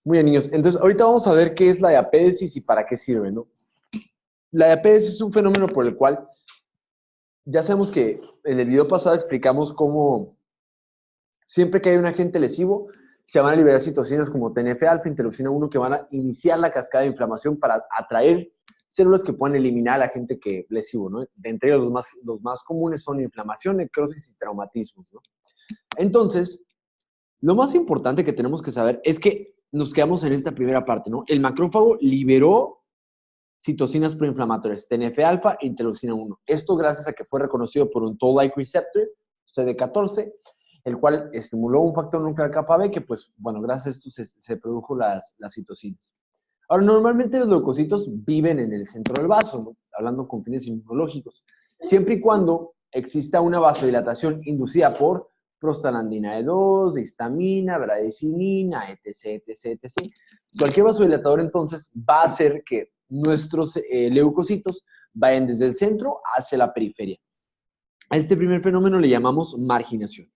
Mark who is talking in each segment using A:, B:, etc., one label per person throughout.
A: Muy bien, niños. Entonces, ahorita vamos a ver qué es la diapédesis y para qué sirve, ¿no? La diapédesis es un fenómeno por el cual ya sabemos que en el video pasado explicamos cómo siempre que hay un agente lesivo, se van a liberar citocinas como TNF-alfa, interleucina 1, que van a iniciar la cascada de inflamación para atraer células que puedan eliminar al agente lesivo, ¿no? De entre ellos, los más comunes son inflamación, necrosis y traumatismos, ¿no? Entonces, lo más importante que tenemos que saber es que nos quedamos en esta primera parte, ¿no? El macrófago liberó citocinas proinflamatorias, TNF-alfa e interleucina 1. Esto gracias a que fue reconocido por un Toll-like receptor, CD14, el cual estimuló un factor nuclear kappa B que, pues, bueno, gracias a esto se produjo las citocinas. Ahora, normalmente los leucocitos viven en el centro del vaso, ¿no? Hablando con fines inmunológicos, siempre y cuando exista una vasodilatación inducida por prostaglandina E2, histamina, bradicinin,a etc, etc, etc. Cualquier vasodilatador, entonces, va a hacer que nuestros leucocitos vayan desde el centro hacia la periferia. A este primer fenómeno le llamamos marginación.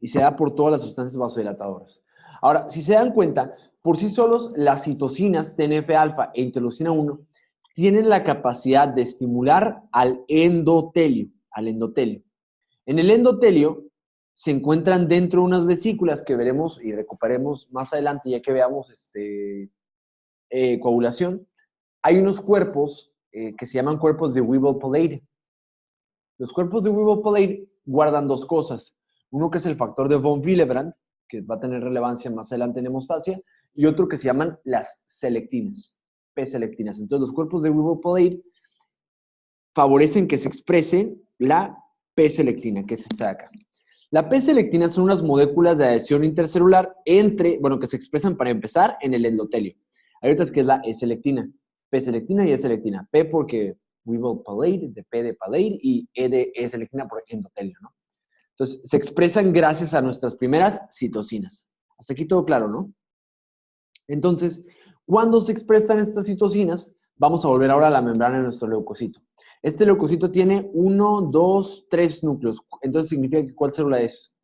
A: Y se da por todas las sustancias vasodilatadoras. Ahora, si se dan cuenta, por sí solos las citocinas TNF-alfa e interleucina 1 tienen la capacidad de estimular al endotelio. En el endotelio se encuentran dentro de unas vesículas que veremos y recuperemos más adelante ya que veamos coagulación. Hay unos cuerpos que se llaman cuerpos de Weevil-Palade. Los cuerpos de Weevil-Palade guardan dos cosas. Uno que es el factor de von Willebrand, que va a tener relevancia más adelante en hemostasia, y otro que se llaman las selectinas, P-selectinas. Entonces, los cuerpos de Weevil-Palade favorecen que se exprese la P-selectina, que es esta de acá. La P-selectina son unas moléculas de adhesión intercelular que se expresan para empezar en el endotelio. Hay otras que es la E-selectina, P-selectina y E-selectina. P porque Weevil-Palade, de P de Palade, y E de E-selectina por endotelio, ¿no? Entonces, se expresan gracias a nuestras primeras citocinas. Hasta aquí todo claro, ¿no? Entonces, cuando se expresan estas citocinas, vamos a volver ahora a la membrana de nuestro leucocito. Este leucocito tiene 1, 2, 3 núcleos. Entonces, significa que ¿cuál célula es?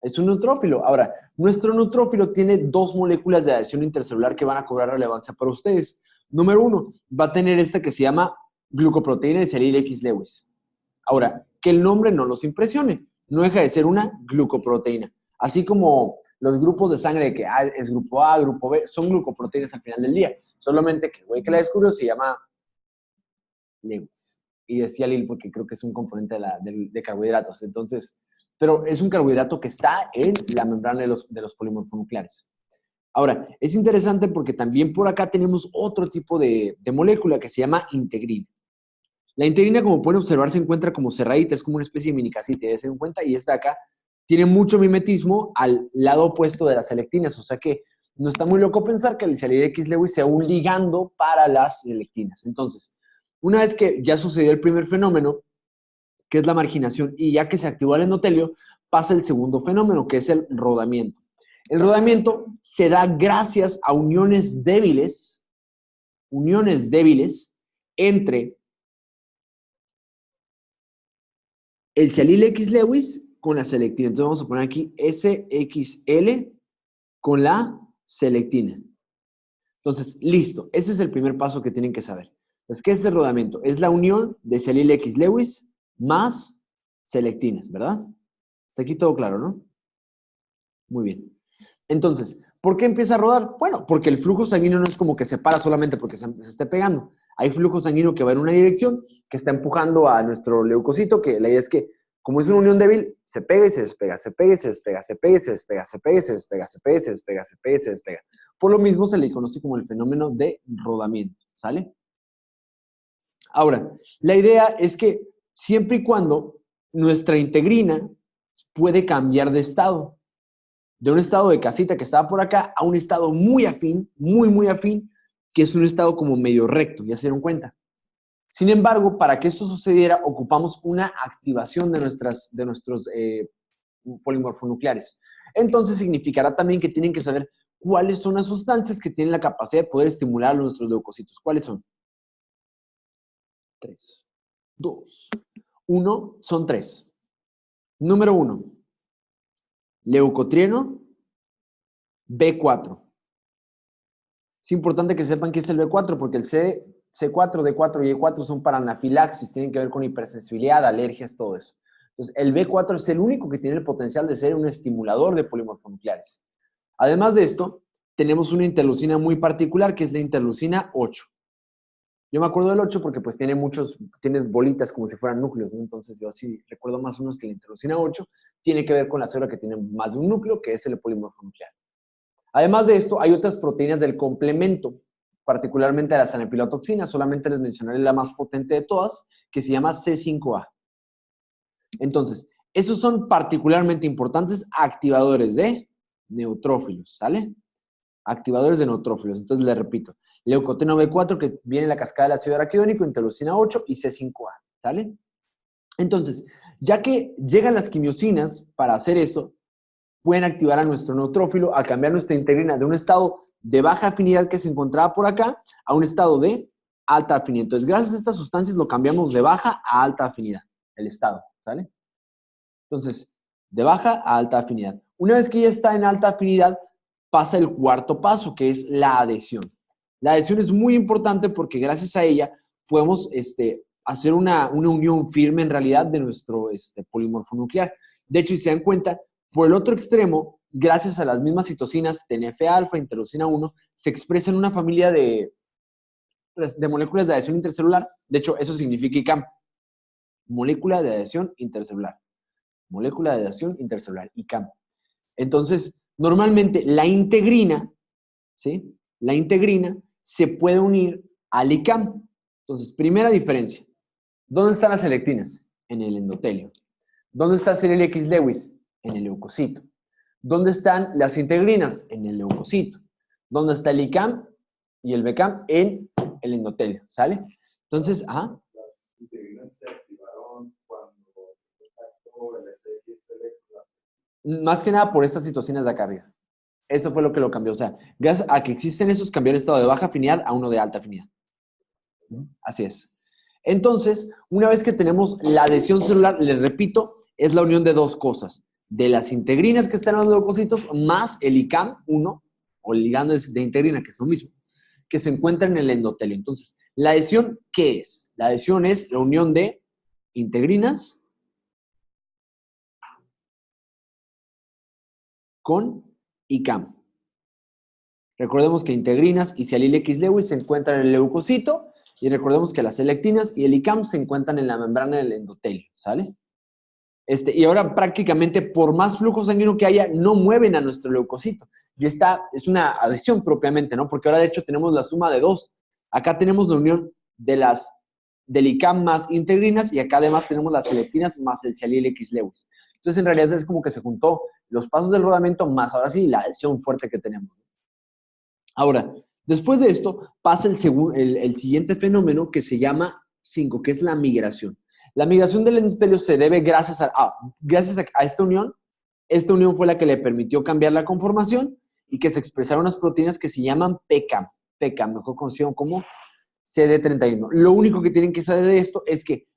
A: Es un neutrófilo. Ahora, nuestro neutrófilo tiene dos moléculas de adhesión intercelular que van a cobrar relevancia para ustedes. Número 1, va a tener esta que se llama glucoproteína de Cialyl X-Lewis. Ahora, que el nombre no los impresione, no deja de ser una glucoproteína. Así como los grupos de sangre que es grupo A, grupo B, son glucoproteínas al final del día. Solamente que el güey que la descubrió se llama Lewis. Y decía Lil porque creo que es un componente de carbohidratos. Entonces, pero es un carbohidrato que está en la membrana de los polimorfonucleares. Ahora, es interesante porque también por acá tenemos otro tipo de molécula que se llama integrina. La integrina, como pueden observar, se encuentra como cerradita, es como una especie de minicasita, ya se dan cuenta, y esta de acá tiene mucho mimetismo al lado opuesto de las selectinas, o sea que no está muy loco pensar que el Cialyl X-Lewis sea un ligando para las selectinas. Entonces, una vez que ya sucedió el primer fenómeno, que es la marginación, y ya que se activó el endotelio, pasa el segundo fenómeno, que es el rodamiento. El rodamiento se da gracias a uniones débiles entre el Cialyl X-Lewis con la selectina. Entonces vamos a poner aquí SXL con la selectina. Entonces, listo. Ese es el primer paso que tienen que saber. Entonces, ¿qué es el rodamiento? Es la unión de Cialyl X-Lewis más selectinas, ¿verdad? Hasta aquí todo claro, ¿no? Muy bien. Entonces, ¿por qué empieza a rodar? Bueno, porque el flujo sanguíneo no es como que se para solamente porque se esté pegando. Hay flujo sanguíneo que va en una dirección, que está empujando a nuestro leucocito, que la idea es que, como es una unión débil, se pega y se despega, se pega y se despega, se pega y se despega, se pega y se despega, se pega y se despega, se pega y se despega. Por lo mismo se le conoce como el fenómeno de rodamiento, ¿sale? Ahora, la idea es que siempre y cuando nuestra integrina puede cambiar de estado, de un estado de casita que estaba por acá a un estado muy afín, muy afín, que es un estado como medio recto, ¿ya se dieron cuenta? Sin embargo, para que esto sucediera, ocupamos una activación de nuestros polimorfonucleares. Entonces, significará también que tienen que saber cuáles son las sustancias que tienen la capacidad de poder estimular a nuestros leucocitos. ¿Cuáles son? 3, 2, 1, son 3. Número 1, leucotrieno B4. Es importante que sepan qué es el B4 porque el C4, D4 y E4 son para anafilaxis, tienen que ver con hipersensibilidad, alergias, todo eso. Entonces, el B4 es el único que tiene el potencial de ser un estimulador de polimorfonucleares. Además de esto, tenemos una interleucina muy particular que es la interleucina 8. Yo me acuerdo del 8 porque pues tiene bolitas como si fueran núcleos, ¿no? Entonces yo así recuerdo más o menos que la interleucina 8 tiene que ver con la célula que tiene más de un núcleo, que es el polimorfonuclear. Además de esto, hay otras proteínas del complemento, particularmente las anafilotoxinas, solamente les mencionaré la más potente de todas, que se llama C5A. Entonces, esos son particularmente importantes activadores de neutrófilos, ¿sale? Activadores de neutrófilos. Entonces, les repito, leucotrieno B4, que viene en la cascada del ácido araquidónico, interleucina 8 y C5A, ¿sale? Entonces, ya que llegan las quimiosinas para hacer eso, pueden activar a nuestro neutrófilo a cambiar nuestra integrina de un estado de baja afinidad que se encontraba por acá a un estado de alta afinidad. Entonces, gracias a estas sustancias lo cambiamos de baja a alta afinidad, el estado, ¿sale? Entonces, de baja a alta afinidad. Una vez que ya está en alta afinidad, pasa el cuarto paso, que es la adhesión. La adhesión es muy importante porque gracias a ella podemos hacer una unión firme en realidad de nuestro polimorfonuclear. De hecho, si se dan cuenta, por el otro extremo, gracias a las mismas citocinas TNF-alfa, interleucina 1, se expresan una familia de moléculas de adhesión intercelular. De hecho, eso significa ICAM. Molécula de adhesión intercelular. Molécula de adhesión intercelular, ICAM. Entonces, normalmente la integrina, ¿sí? La integrina se puede unir al ICAM. Entonces, primera diferencia. ¿Dónde están las selectinas? En el endotelio. ¿Dónde está Serial X Lewis? En el leucocito. ¿Dónde están las integrinas? En el leucocito. ¿Dónde está el ICAM y el BCAM? En el endotelio, ¿sale? Entonces, ajá.
B: Las integrinas se activaron cuando el SX
A: Más que nada por estas citocinas de acá arriba. Eso fue lo que lo cambió. O sea, gracias a que existen esos, cambió el estado de baja afinidad a uno de alta afinidad. Así es. Entonces, una vez que tenemos la adhesión celular, les repito, es la unión de dos cosas. De las integrinas que están en los leucocitos más el ICAM 1, o el ligando de integrina, que es lo mismo, que se encuentra en el endotelio. Entonces, ¿la adhesión qué es? La adhesión es la unión de integrinas con ICAM. Recordemos que integrinas y Serial X Lewis se encuentran en el leucocito y recordemos que las selectinas y el ICAM se encuentran en la membrana del endotelio, ¿sale? Y ahora prácticamente por más flujo sanguíneo que haya, no mueven a nuestro leucocito. Y esta es una adhesión propiamente, ¿no? Porque ahora de hecho tenemos la suma de dos. Acá tenemos la unión del ICAM más integrinas y acá además tenemos las selectinas más el Serial X Lewis. Entonces en realidad es como que se juntó los pasos del rodamiento más ahora sí la adhesión fuerte que tenemos. Ahora, después de esto pasa el siguiente fenómeno que se llama 5, que es la migración. La migración del endotelio se debe gracias a esta unión. Esta unión fue la que le permitió cambiar la conformación y que se expresaron unas proteínas que se llaman PCAM. PCAM, mejor conocido como CD31. Lo único que tienen que saber de esto es que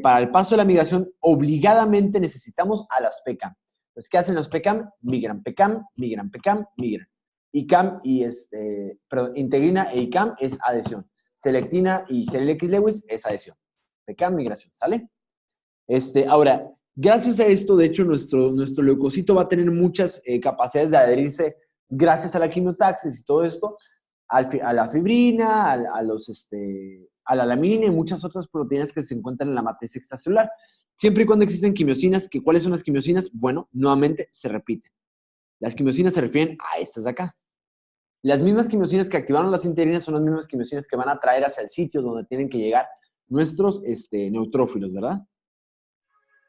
A: para el paso de la migración, obligadamente necesitamos a las PCAM. Entonces, ¿qué hacen los PCAM? Migran, PCAM, migran, PCAM, migran. ICAM y integrina e ICAM es adhesión. Selectina y Serial X Lewis es adhesión. PCAM, migración, ¿sale? Ahora, gracias a esto, de hecho, nuestro leucocito va a tener muchas capacidades de adherirse gracias a la quimiotaxis y todo esto, a la fibrina, a la laminina y muchas otras proteínas que se encuentran en la matriz extracelular. Siempre y cuando existen quimiosinas, ¿cuáles son las quimiosinas? Bueno, nuevamente se repiten. Las quimiosinas se refieren a estas de acá. Las mismas quimiosinas que activaron las integrinas son las mismas quimiosinas que van a traer hacia el sitio donde tienen que llegar nuestros neutrófilos, ¿verdad?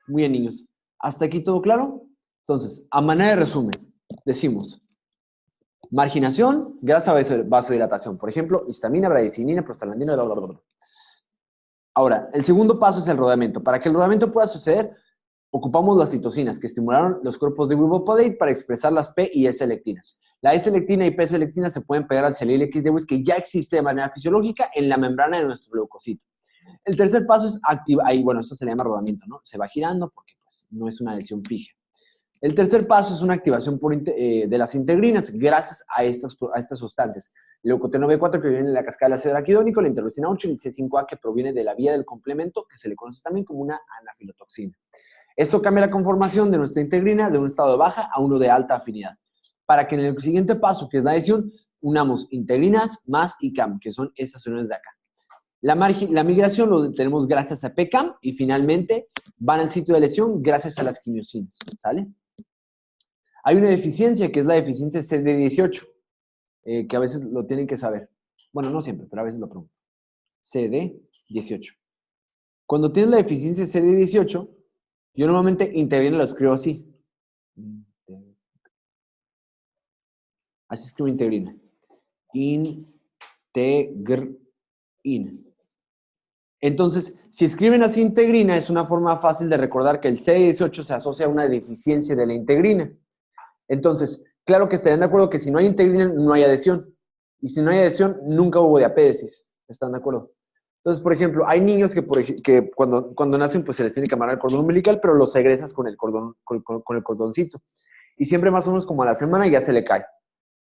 A: Muy bien, niños. ¿Hasta aquí todo claro? Entonces, a manera de resumen, decimos marginación, grasa vasodilatación. Por ejemplo, histamina, bradicininina, prostaglandina, bla, bla, bla, bla. Ahora, el segundo paso es el rodamiento. Para que el rodamiento pueda suceder, ocupamos las citocinas que estimularon los cuerpos de Weevil-Palade para expresar las P y S-lectinas. La S-lectina y P-selectina se pueden pegar al Serial X Lewis que ya existe de manera fisiológica en la membrana de nuestro leucocito. El tercer paso es activar, ahí bueno, esto se le llama rodamiento, ¿no? Se va girando porque pues, no es una adhesión fija. El tercer paso es una activación de las integrinas gracias a estas sustancias. El leucoteno B4 que viene de la cascada del ácido araquidónico, la interleucina 8 y el C5A que proviene de la vía del complemento, que se le conoce también como una anafilotoxina. Esto cambia la conformación de nuestra integrina de un estado de baja a uno de alta afinidad. Para que en el siguiente paso, que es la adhesión, unamos integrinas más ICAM, que son estas uniones de acá. La migración lo tenemos gracias a PCAM y finalmente van al sitio de lesión gracias a las quimiosinas, ¿sale? Hay una deficiencia que es la deficiencia CD18, que a veces lo tienen que saber. Bueno, no siempre, pero a veces lo pregunto. CD18. Cuando tienes la deficiencia CD18, yo normalmente integrina lo escribo así. Así escribo integrina. Integrin. Entonces, si escriben así integrina, es una forma fácil de recordar que el CD18 se asocia a una deficiencia de la integrina. Entonces, claro que estarían de acuerdo que si no hay integrina, no hay adhesión. Y si no hay adhesión, nunca hubo diapédesis. ¿Están de acuerdo? Entonces, por ejemplo, hay niños que cuando nacen, pues se les tiene que amarrar el cordón umbilical, pero los egresas con el cordoncito. Y siempre más o menos como a la semana ya se le cae.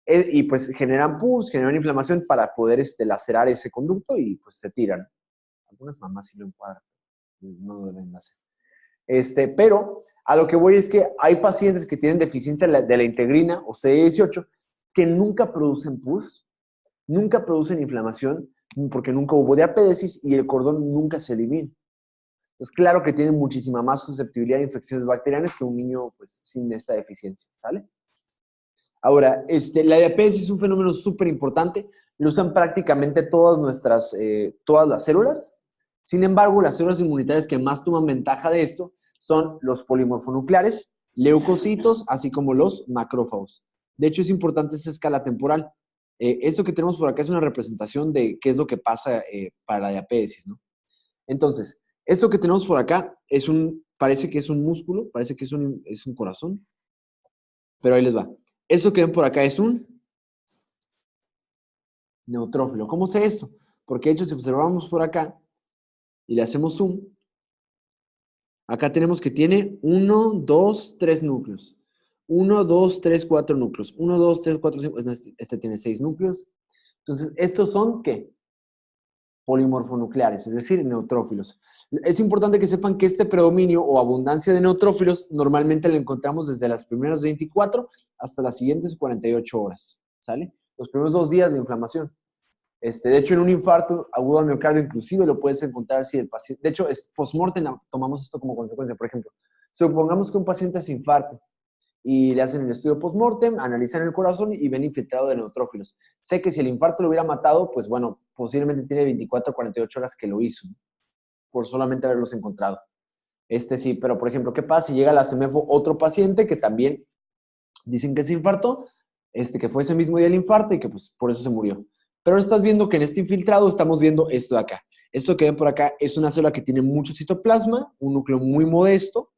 A: Y pues generan pus, generan inflamación para poder lacerar ese conducto y pues se tiran. Algunas mamás sí lo encuadran, no deben hacer. Pero a lo que voy es que hay pacientes que tienen deficiencia de la integrina o CD18 que nunca producen pus, nunca producen inflamación, porque nunca hubo diapédesis y el cordón nunca se elimina. Es claro que tienen muchísima más susceptibilidad a infecciones bacterianas que un niño pues, sin esta deficiencia, ¿sale? Ahora, la diapédesis es un fenómeno súper importante, lo usan prácticamente todas las células. Sin embargo, las células inmunitarias que más toman ventaja de esto son los polimorfonucleares, leucocitos, así como los macrófagos. De hecho, es importante esa escala temporal. Esto que tenemos por acá es una representación de qué es lo que pasa para la diapédesis, ¿no? Entonces, esto que tenemos por acá parece que es un músculo, parece que es un corazón, pero ahí les va. Esto que ven por acá es un neutrófilo. ¿Cómo sé esto? Porque de hecho, si observamos por acá y le hacemos zoom, acá tenemos que tiene 1, 2, 3 núcleos. 1, 2, 3, 4 núcleos. 1, 2, 3, 4, 5. Este tiene 6 núcleos. Entonces, estos son, ¿qué? Polimorfonucleares, es decir, neutrófilos. Es importante que sepan que este predominio o abundancia de neutrófilos normalmente lo encontramos desde las primeras 24 hasta las siguientes 48 horas, ¿sale? Los primeros 2 días de inflamación. De hecho, en un infarto agudo al miocardio inclusive lo puedes encontrar si el paciente... De hecho, es post-mortem, tomamos esto como consecuencia. Por ejemplo, supongamos que un paciente se infarta y le hacen el estudio post-mortem, analizan el corazón y ven infiltrado de neutrófilos. Sé que si el infarto lo hubiera matado, pues bueno, posiblemente tiene 24 o 48 horas que lo hizo, por solamente haberlos encontrado. Sí, pero por ejemplo, ¿qué pasa si llega a la CEMEFO otro paciente que también dicen que se infartó, que fue ese mismo día el infarto y que pues por eso se murió? Pero estás viendo que en este infiltrado estamos viendo esto de acá. Esto que ven por acá es una célula que tiene mucho citoplasma, un núcleo muy modesto.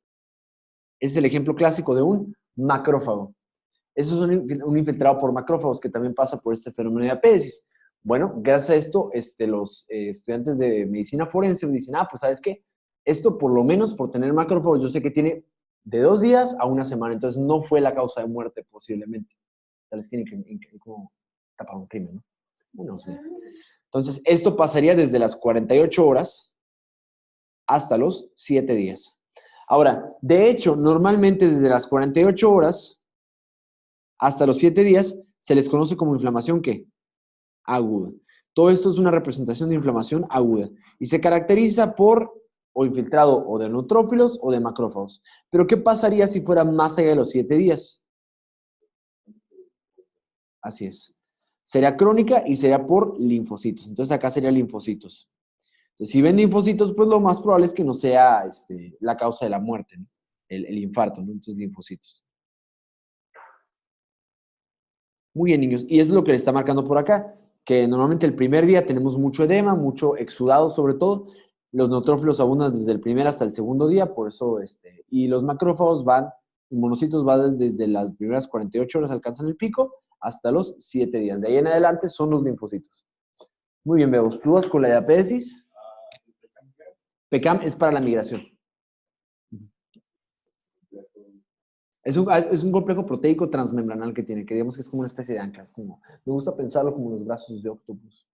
A: Es el ejemplo clásico de un macrófago. Eso es un infiltrado por macrófagos que también pasa por este fenómeno de diapédesis. Bueno, gracias a esto, los estudiantes de medicina forense me dicen, pues ¿sabes qué? Esto por lo menos por tener macrófagos yo sé que tiene de 2 días a 1 semana, entonces no fue la causa de muerte posiblemente. Tal vez tiene como tapar un crimen, ¿no? Bueno, entonces, esto pasaría desde las 48 horas hasta los 7 días. Ahora, de hecho, normalmente desde las 48 horas hasta los 7 días se les conoce como inflamación ¿qué? Aguda. Todo esto es una representación de inflamación aguda y se caracteriza por o infiltrado o de neutrófilos o de macrófagos. Pero ¿qué pasaría si fuera más allá de los 7 días? Así es. Sería crónica y sería por linfocitos. Entonces acá sería linfocitos. Entonces, si ven linfocitos, pues lo más probable es que no sea la causa de la muerte, ¿no? El infarto, ¿no? Entonces, linfocitos. Muy bien, niños. Y eso es lo que le está marcando por acá, que normalmente el primer día tenemos mucho edema, mucho exudado sobre todo. Los neutrófilos abundan desde el primer hasta el segundo día, por eso, y los macrófagos monocitos van desde las primeras 48 horas, alcanzan el pico, hasta los 7 días. De ahí en adelante son los linfocitos. Muy bien, Bebos. ¿Tú vas con la diapédesis? PECAM es para la migración. Es un complejo proteico transmembranal que tiene, que digamos que es como una especie de ancla. Me gusta pensarlo como los brazos de Octopus.